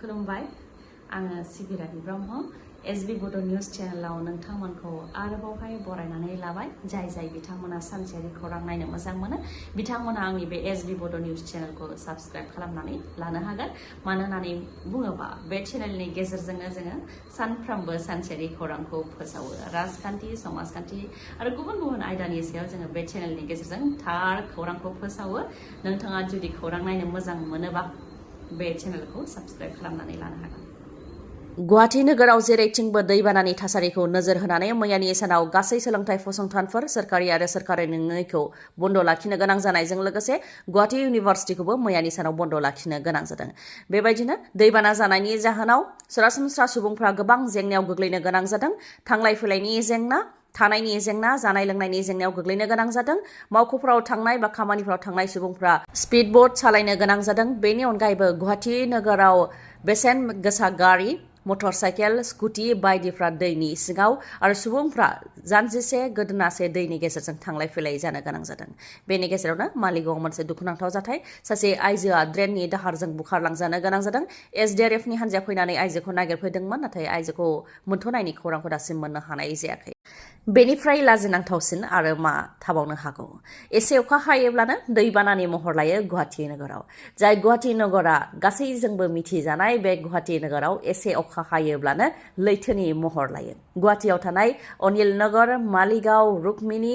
खुलुमबाय आङो सिबिरानि ब्रह्म एसबी बड' निउज चेनेलाव नोंथांमोनखौ आरोबावहाय बरायनानै लाबाय जाय बिथांमोना सानसेयारि खौरां नायनो मोजां मोनो बिथांमोना आंनि बे एसबी बड' निउज चेनेलखौ साबस्क्राइब खालामनानै लानो हागोन मानो होननानै बुङोबा बे चेनेलनि गेजेरजोंनो जोङो सानफ्रोमबो सानसेयारि खौरांखौ फोसावो राजखान्थि समाजखान्थि आरो गुबुन आयदानि सायाव जोङो बे चेनेलनि गेजेरजों थार खौरांखौ फोसावो नोंथाङा जुदि खौरां नायनो मोजां मोनोबा बे चेनेलखौ साबस्क्राइब खालामनानै लानो हागोन गुवाहाटी नोगोराव जेरैथिंबो दैबानानि थासारिखौ नोजोर होनानै मैयानि सानाव गासै सोलोंथाइ फसंथानफोर सोरखारि आरो सोरखारि नङैखौ बन्द लाखिनो गोनां जानायजों लोगोसे गुवाहाटी इउनिभार्सिटिखौबो मैयानि सानाव बन्द लाखिनो गोनां जादों बेबायदिनो दैबाना जानायनि जाहोनाव सरासनस्रा सुबुंफ्रा गोबां जेंनायाव गोग्लैनो गोनां जादों थांलाय फैलायनि जेंना थानायनि जेंना जानाय लोंनायनि जेंनायाव गोग्लैनो गोनां जादों मावख'फोराव थांनाय बा खामानिफोराव थांनाय सुबुंफ्रा स्पिड बोट सालायनो गोनां जादों बेनि अनगायैबो गुवाहाटी नोगोराव बेसेन गोसा गारि मटर साइकेल स्कुटी बायदिफ्रा दैनि सिङाव आरो सुबुंफ्रा जानजिसे गोदोनासे दैनि गेजेरजों थांलाय फैलाय जानो गोनां जादों बेनि गेजेरावनो मालिगावआव मोनसे दुखुनांथाव जाथाय सासे आइजोआ ड्रेननि दाहारजों बुखारलांजानो गोनां जादों एसडिआरएफनि हान्जाया फैनानै आइजोखौ नागिरफैदोंमोन नाथाय आइजोखौ मोनथ'नायनि खौरांखौ दासिम मोननो हानाय जायाखै बेनिफ्राय लाजिनांथावसिन आरो मा थाबावनो हागौ एसे अखा हायोब्लानो दैबानानि महर लायो गुवाहाटी नोगोराव जाय गुवाहाटी नोगोरा गासैजोंबो मिथिजानाय बे गुवाहाटी नोगोराव एसे अखा हायोब्लानो लैथोनि महर लायो गुवाहाटीयाव थानाय अनिल नगर मालिगाव रुक्मिणी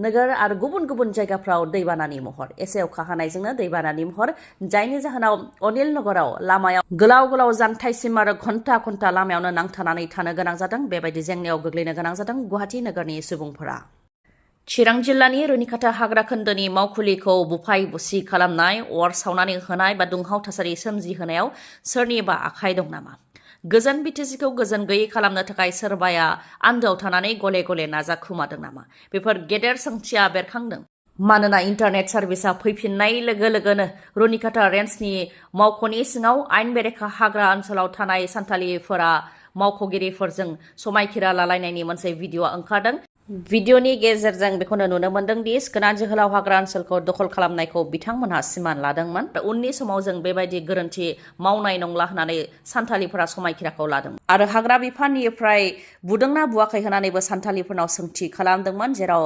नोगोर आरो गुबुन जायगाफ्राव दैबानानि महर एसे अखा हानायजोंनो दैबानानि महर जायनि जाहोनाव अनिल नगराव लामायाव गोलाव जानथायसिम आरो घन्टा लामायावनो नांथानानै थानो गोनां जादों बेबायदि जेंनायाव गोग्लैनो गोनां जादों गुवाहाटी नोगोरनि सुबुंफोरा चिरां जिल्लानि रुनिकाटा हाग्रा खोन्दोनि मावखुलिखौ बुफाय बुसि खालामनाय अर सावनानै होनाय बा दुंहाव थासारि सोमजिहोनायाव सोरनिबा आखाइ दं नामा गोजोन बिटिसिखौ गोजोन गैयै खालामनो थाखाय सोरबाया आन्दोआव थानानै गले नाजाखुमादों नामा बेफोर गेदेर सोंथिया बेरखांदों मानोना इन्टारनेट सार्भिसा फैफिननाय लोगोनो रुनिकाटा रेन्जनि मावख'नि सिङाव आयेन बेरेखा हाग्रा ओनसोलाव थानाय सान्थालिफोरा मावख'गिरिफोरजों समायखिरा लालायनायनि मोनसे भिडिअ ओंखारदों भिडिअनि गेजेरजों बेखौनो नुनो मोन्दों दि सिखोना जोहोलाव हाग्रा ओनसोलखौ दखल खालामनायखौ बिथांमोनहा सिमान लादोंमोन उननि समाव जों बेबायदि गोरोन्थि मावनाय नंला होननानै सान्थालिफोरा समायखिराखौ लादों आरो हाग्रा बिफाननिफ्राय बुदोंना बुवाखै होननानैबो सान्थालिफोरनाव सोंथि खालामदोंमोन जेराव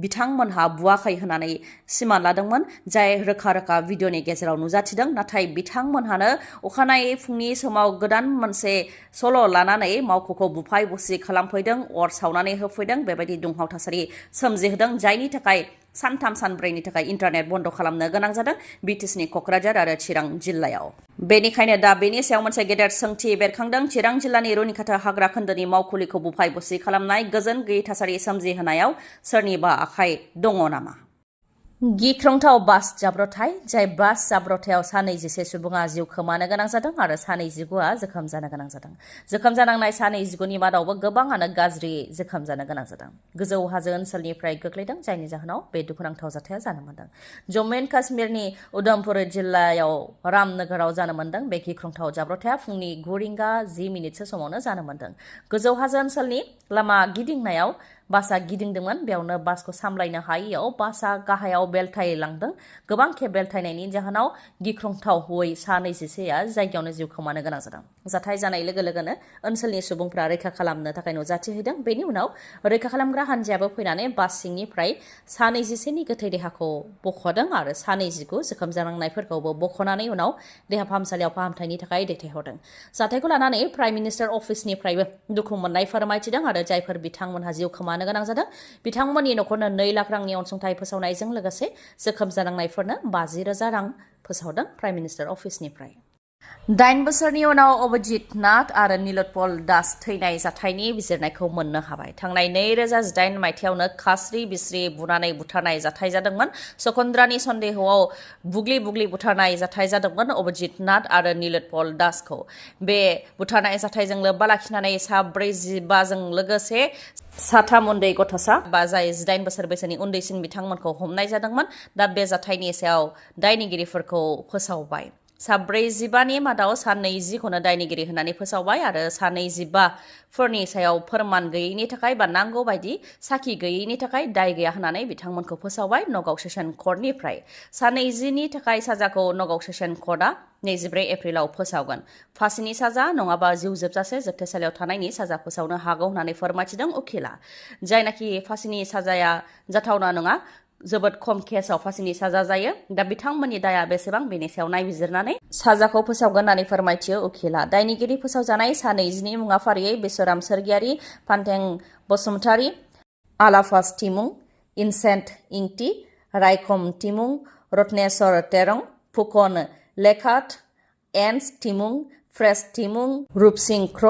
बिथांमोनहा बुवाखै होननानै सिमान लादोंमोन जाय रोखा भिडिअनि गेजेराव नुजाथिदों नाथाय बिथांमोनहानो अखानायै फुंनि समाव गोदान मोनसे सल' लानानै मावख'खौ बुफाय बुसि खालामफैदों अर सावनानै होफैदों बेबायदि दुंहाव थासारि सोमजिहोदों जायनि थाखाय सानथाम सानब्रैनि थाखाय इन्टारनेट बन्द खालामनो गोनां जादों बिटिसिनि क'क्राझार आरो चिरां जिल्लायाव बेनिखायनो दा बेनि सायाव मोनसे गेदेर सोंथि बेरखांदों चिरां जिल्लानि रुनिकाटा हाग्रा खोन्दोनि मावखुलिखौ बुफाय बुसि खालामनाय गोजोन गैयै थासारि सोमजिहोनायाव सोरनिबा आखाइ दङ नामा गिख्रंथाव बास जाब्रथाय जाय बास जाब्रथायाव 126 सुबुङा जिउ खोमानो गोनां जादों आरो 129आ जोखोम जानो गोनां जादों जोखोम जानांनाय 129नि मादावबो गोबाङानो गाज्रि जोखोम जानो गोनां जादों गोजौ हाजो ओनसोलनिफ्राय गोग्लैदों जायनि जाहोनाव बे दुखुनांथाव जाथाया जानो मोन्दों जम्मु एन्ड काश्मीरनि उधमपुर जिल्लायाव रामनगराव जानो मोन्दों बे गिख्रंथाव जाब्रथाया फुंनि 9:10 समावनो जानो मोन्दों गोजौ हाजो ओनसोलनि लामा गिदिंनायाव बासआ गिदिंदोंमोन बेयावनो बासखौ सामलायनो हायैयाव बासआ गाहायाव बेलथायलांदों गोबां खेब बेलथायनायनि जाहोनाव गिख्रंथाव हौवै 126आ जायगायावनो जिउ खोमानो गोनां जादों जाथाय जानाय लोगोनो ओनसोलनि सुबुंफ्रा रैखा खालामनो थाखाय नुजाथिहैदों बेनि उनाव रैखा खालामग्रा हान्जायाबो फैनानै बास सिंनिफ्राय 126नि गोथै देहाखौ बख'दों आरो 129 जोखोम जानांनायफोरखौबो बख'नानै उनाव देहा फाहामसालियाव फाहामथायनि थाखाय दैथायहरदों जाथायखौ लानानै प्राइम मिनिस्टार अफिसनिफ्रायबो दुखु मोननाय फोरमायथिदों आरो जायफोर बिथांमोनहा जिउ खोमानो गोनां जादों बिथांमोननि न'खरनो 2 लाख रांनि अनसुंथाइ फोसावनायजों लोगोसे जोखोम जानांनायफोरनो 50,000 रां फोसावदों प्राइम मिनिस्टार अफिसनिफ्राय 8 बोसोरनि उनाव अभिजित नाथ आरो नीलोत्पल दास थैनाय जाथायनि बिजिरनायखौ मोननो हाबाय थांनाय 2018 मायथाइयावनो खास्रि बिस्रि बुनानै बुथारनाय जाथाय जादोंमोन सकन्द्रानि सन्देहआव बुग्लि बुथारनाय जाथाय जादोंमोन अभिजित नाथ आरो नीलोत्पल दासखौ बे बुथारनाय जाथायजों लोब्बा लाखिनानै 45 लोगोसे 3 उन्दै गथ'सा जाय 18 बोसोर बैसोनि उन्दैसिन बिथांमोनखौ हमनाय जादोंमोन दा बे जाथायनि सायाव दायनिगिरिफोरखौ फोसावबाय सा 45नि मादाव सा 20खौनो दायनिगिरि होननानै फोसावबाय आरो सा 25फोरनि सायाव फोरमान गैयैनि थाखाय बा नांगौ बायदि साखि गैयैनि थाखाय दाय गैया होननानै बिथांमोनखौ फोसावबाय नगाव सेसन कर्टनिफ्राय। सा 20नि थाखाय साजाखौ नगाव सेसन कर्टआ 24 एप्रिलाव फोसावगोन। फासिनि साजा नङाबा जिउ जोबजासे जोबथेसालियाव थानायनि साजा फोसावनो हागौ होननानै फोरमायथिदों उखिला। जायनाखि फासिनि साजाया जाथावना नङा, जोबोद खम केसाव फासिनि साजा जायो। दा बिथांमोननि दाया बेसेबां बेनि सायाव नायबिजिरनानै साजाखौ फोसावगोन होननानै फोरमायथियो उखिला। दायनिगिरि फोसावजानाय सा 20नि मुङा फारियै बिश्वराम सोरगियारि, फान्थें बसुमतारी, आलाफास टिमुं, इनसेन्ट इंति, रायखम टिमुं, रत्नेश्वर तेरं, फुकन लेखाट, एन्स टिमुं, फ्रेस टिमुं, रूपसिंह क्र,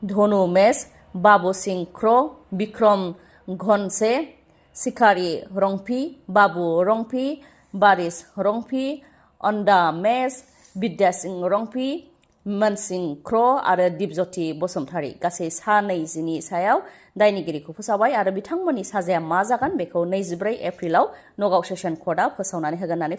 धनु मेस, बाबू सिंह क्र, विक्रम घनसे, सिखारी रंफी, बाबू रंफी, बारिश रंफी, अंडा मेस, विद्या सिंह रंफी, मनसिंह क्र आरो दीपज्योति बसुमतारी गासै सा 20नि सायाव दायनिगिरिखौ फोसावबाय आरो बिथांमोननि साजाया मा जागोन बेखौ 24 एप्रिलाव नगाव सेसन कर्टआ फोसावनानै होगोन होननानै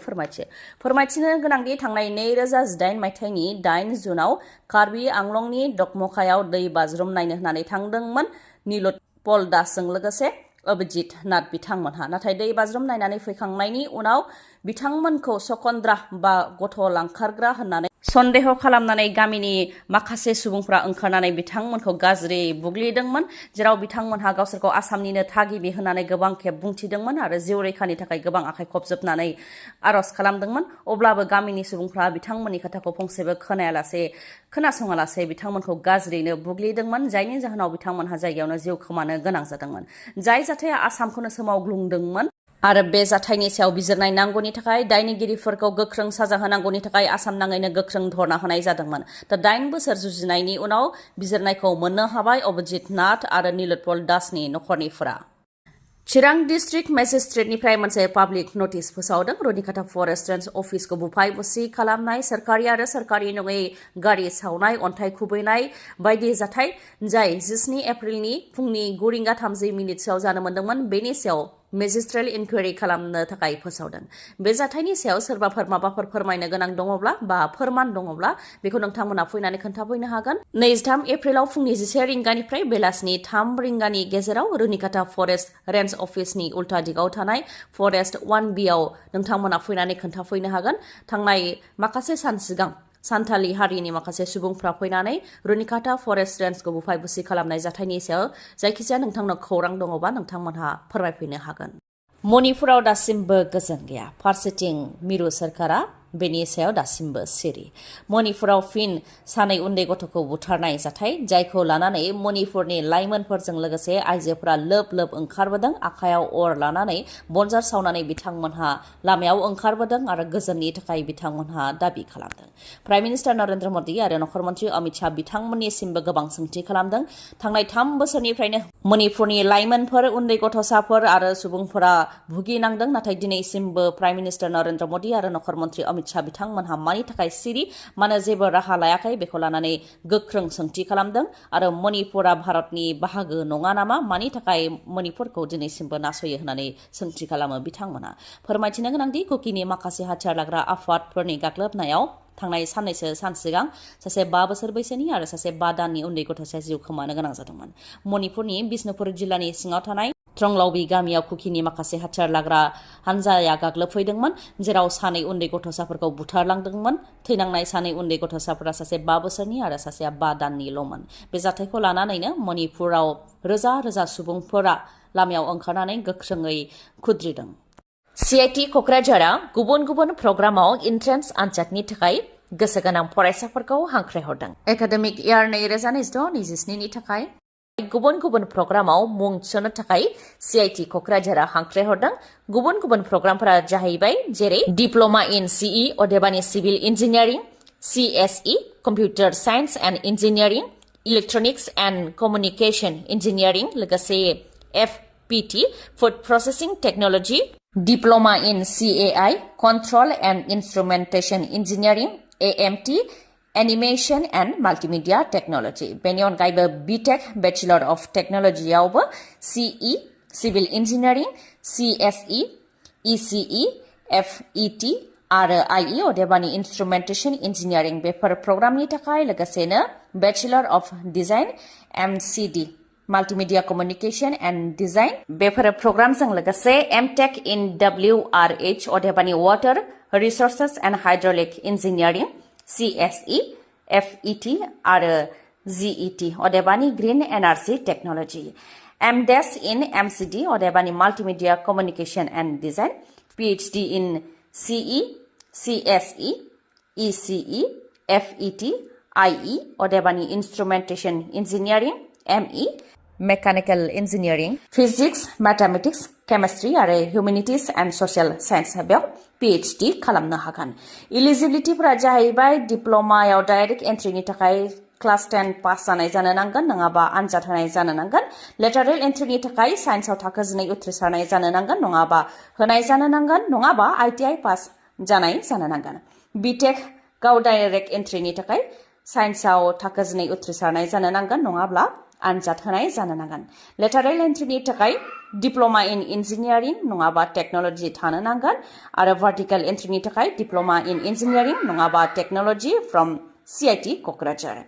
फोरमायथिनो गोनांदि थांनाय 2018 मायथाइनि 8 जुनाव कार्बि आंलंनि डकमकायाव दै बाज्रुम नायनो होननानै थांदोंमोन नीलोत्पल दासजों लोगोसे अभिजित नाथ बिथांमोनहा। नाथाय दै बाज्रुम नायनानै फैखांनायनि उनाव बिथांमोनखौ सकन्द्रा बा गथ' लांखारग्रा होननानै सन्देह खालामनानै गामिनि माखासे सुबुंफ्रा ओंखारनानै बिथांमोनखौ गाज्रि बुग्लिदोंमोन, जेराव बिथांमोनहा गावसोरखौ आसामनिनो थागिबि होननानै गोबां खेब बुंथिदोंमोन आरो जिउ रैखानि थाखाय गोबां आखाइ खबजोबनानै आरज खालामदोंमोन। अब्लाबो गामिनि सुबुंफ्रा बिथांमोननि खोथाखौ फंसेबो खोनासङालासे बिथांमोनखौ गाज्रियैनो बुग्लिदोंमोन, जायनि जाहोनाव बिथांमोनहा जायगायावनो जिउ खोमानो गोनां जादोंमोन। जाय जाथाया आसामखौनो सोमावग्लुंदोंमोन आरो बे जाथायनि सायाव बिजिरनाय नांगौनि थाखाय दायनिगिरिफोरखौ गोख्रों साजा होनांगौनि थाखाय आसाम नाङैनो गोख्रों धरना होनाय जादोंमोन। दा 8 बोसोर जुजिनायनि उनाव बिजिरनायखौ मोननो हाबाय अभिजित नाथ आरो नीलोत्पल दासनि नखरनिफोरा। चिरां डिस्ट्रिक्ट मेजिस्ट्रेटनिफ्राय मोनसे पाब्लिक नटिस फोसावदों। रुनिकाटा फरेस्ट रेन्ज अफिसखौ बुफाय बुसि खालामनाय, सोरखारि आरो सोरखारि नङै गारि सावनाय, अन्थाइ खुबैनाय बायदि जाथाय जाय 27 एप्रिलनि फुंनि 9:30 जानो मोन्दोंमोन, बेनि सायाव मेजिस्ट्रियेल इनकुवेरि खालामनो थाखाय फोसावदों। बे जाथायनि सायाव सोरबाफोर माबाफोर फोरमायनो गोनां दङब्ला बा फोरमान दङब्ला बेखौ नोंथांमोना फैनानै खोन्थाफैनो हागोन। 23 एप्रिलाव फुंनि 11 रिंगानिफ्राय बेलासिनि 3 रिंगानि गेजेराव रुनिकाटा फरेस्ट रेन्ज अफिसनि उल्था दिगाव थानाय फरेस्ट 1B आव नोंथांमोना फैनानै खोन्थाफैनो हागोन। थांनाय माखासे सान सिगां सान्थालि हारिनि माखासे सुबुंफ्रा फैनानै रुनिकाटा फरेस्ट रेन्जखौ बुफाय बुसि खालामनाय जाथायनि सायाव जायखिजाया नोंथांनो खौरां दङबा नोंथांमोनहा फोरमायफैनो हागोन। मणिपुराव दासिमबो गोजोन गैया। फारसेथिं मिरु सोरखारा बेनि सायाव दासिमबो सिरि। मणिपुराव फिन सानै उन्दै गथ'खौ बुथारनाय जाथाय, जायखौ लानानै मणिपुरनि लाइमोनफोरजों लोगोसे आइजोफोरा लोब लोब ओंखारबोदों। आखायाव अर लानानै बनजार सावनानै बिथांमोनहा लामायाव ओंखारबोदों आरो गोजोननि थाखाय बिथांमोनहा दाबि खालामदों। प्राइम मिनिस्टार नरेन्द्र मोदी आरो नखर मन्त्रि अमित शाह बिथांमोननिसिमबो गोबां सोंथि खालामदों। थांनाय 3 बोसोरनिफ्रायनो मणिपुरनि लाइमोनफोर, उन्दै गथ'साफोर आरो सुबुंफोरा भुगिनांदों। नाथाय दिनैसिमबो प्राइम मिनिस्टार नरेन्द्र मोदी आरो नखर मन्त्रि अमित शाह बिथांमोनहा मानि थाखाय सिरि, मानो जेबो राहा लायाखै, बेखौ लानानै गोख्रों सोंथि खालामदों। आरो मणिपुरा भारतनि बाहागो नङा नामा, मानि थाखाय मणिपुरखौ दिनैसिमबो नासयो होननानै सोंथि खालामो बिथांमोना। फोरमायथिनो गोनांदि कुकिनि माखासे हाथियार लाग्रा आफादफोरनि गाग्लोबनायाव थांनाय साननैसो सान सिगां सासे 5 बोसोर बैसोनि आरो सासे 5 दाननि उन्दै गथ'साया जिउ खोमानो गोनां जादोंमोन। मणिपुरनि बिष्णुपुर जिल्लानि सिङाव थानाय ट्रंलावबी गामियाव कुकिनि माखासे हाथियार लाग्रा हानजाया गाग्लोबफैदोंमोन, जेराव सानै उन्दै गथ'साफोरखौ बुथारलांदोंमोन। थैनांनाय सानै उन्दै गथ'साफोरा सासे 5 बोसोरनि आरो सासेया 5 दाननिल'मोन। बे जाथायखौ लानानैनो मणिपुराव रोजा रोजा सुबुंफोरा लामायाव ओंखारनानै गोख्रोङै खुद्रिदों। CIT क'क्राझारआ गुबुन गुबुन प्रग्रामाव इन्ट्रेन्स आनजादनि थाखाय गोसो गोनां फरायसाफोरखौ हांख्रायहरदों। एकाडेमिक इयार 2026-27 नि थाखाय गुबुन गुबुन प्रग्रामाव मुं थिसननो थाखाय CIT क'क्राझारआ हांख्रायहरदों। गुबुन गुबुन प्रग्रामफोरा जाहैबाय जेरै डिप्ल'मा इन CE अदेबानि civil engineering, CSE computer science and engineering, electronics and communication engineering, लोगोसे FPT food processing technology, diploma in CAI control and instrumentation engineering, AMT animation and multimedia technology. बेनि अनगायैबो BTech bachelor of टेक्न'लजियावबो CE civil engineering, CSE, ECE, FET आरो IE अदेबानि Instrumentation Engineering बेफोर प्रग्रामनि थाखाय लोगोसेनो Bachelor of Design MCD Multimedia Communication and Design बेफोर प्रग्रामजों लोगोसे MTech in WRH अदेबानि Water Resources and Hydraulic Engineering CSE FET आरो GET अदेबानि Green Energy Technology MDes in MCD अदेबानि Multimedia Communication and Design PhD in CE, CSE, ECE, FET, IE अदेबानि Instrumentation Engineering ME Mechanical Engineering Physics, Mathematics, Chemistry आरो Humanities and Social Science बेयाव PhD खालामनो हागोन Eligibilityफोरा जाहैबाय डिप्ल'मायाव direct एन्ट्रिनि थाखाय class 10 pass जानाय जानो नांगोन नङाबा आनजाद होनाय जानो नांगोन लेटारेल एन्ट्रिनि थाखाय साइन्सआव थाखो 9 उथ्रिसारनाय जानो नांगोन नङाबा होनाय जानो नांगोन नङाबा ITI पास जानाय जानो नांगोन बिटेक गाव डाइरेक्ट एन्ट्रिनि थाखाय साइन्सआव थाखो 9 उथ्रिसारनाय जानो नांगोन नङाब्ला आनजाद होनाय जानो नांगोन लेटारेल एन्ट्रिनि थाखाय डिप्ल'मा इन इन्जिनियारिं नङाबा टेक्न'लजि थानो नांगोन आरो भार्टिकेल एन्ट्रिनि थाखाय डिप्ल'मा इन इन्जिनियारिं नङाबा टेक्न'लजि फ्रम CIT क'क्राझार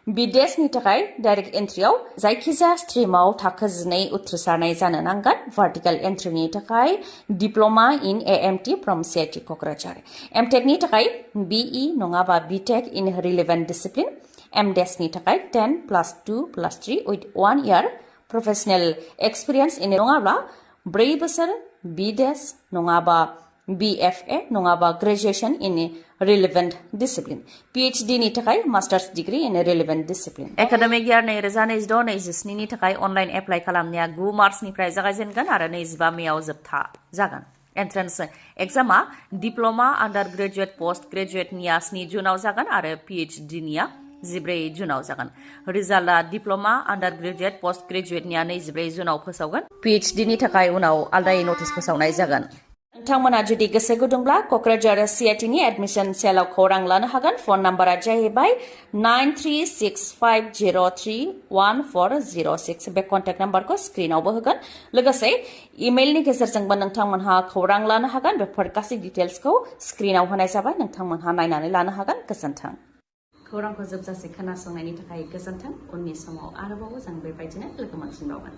बिदेशनि थाखाय डाइरेक्ट एन्ट्रियाव जायखिजाया स्ट्रिमाव थाखो 9 उथ्रिसारनाय जानो नांगोन भार्टिकेल एन्ट्रिनि थाखाय diploma in AMT from CIT Kokrajhar एमटेकनि थाखाय BE नङाबा BTech इन रिलेभेन्ट डिसिप्लिन MDesनि थाखाय 10+2+3 with 1 year professional experience in नङाब्ला 4 बोसोर BDes नङाबा BFA नङाबा graduation in relevant discipline PhD नि थाखाय masters degree in relevant discipline academic year 2026-27 नि थाखाय अनलाइन एप्लाइ खालामनाया 9 मार्चनिफ्राय जागायजेनगोन आरो 25 मेआव जोबथा जागोन एन्ट्रेन्स एग्जामा डिप्ल'मा आन्डार ग्रेजुएट पोस्ट ग्रेजुएटनिया 7 जुनाव जागोन आरो PhD निया 14 जुनाव जागोन रिजाल्टआ डिप्ल'मा आन्डार ग्रेजुएट पोस्ट ग्रेजुएटनिया 24 जुनाव फोसावगोन PhD नि थाखाय उनाव आलदायै नटिस फोसावनाय जागोन नोंथांमोना जुदि गोसो गुदुंब्ला क'क्राझार CIT नि एडमिशन सेलाव खौरां लानो हागोन फन नाम्बारा जाहैबाय 9365031406 बे कन्टेक्ट नाम्बारखौ स्क्रिनावबो होगोन लोगोसे इमेलनि गेजेरजोंबो नोंथांमोनहा खौरां लानो हागोन बेफोर गासै डिटेल्सखौ स्क्रिनाव होनाय जाबाय नोंथांमोनहा नायनानै लानो हागोन गोजोन्थों खौरांखौ जोबजासे खोनासंनायनि थाखाय गोजोन्थों उननि समाव आरोबाव जों बेबायदिनो लोगो मोनफिनबावगोन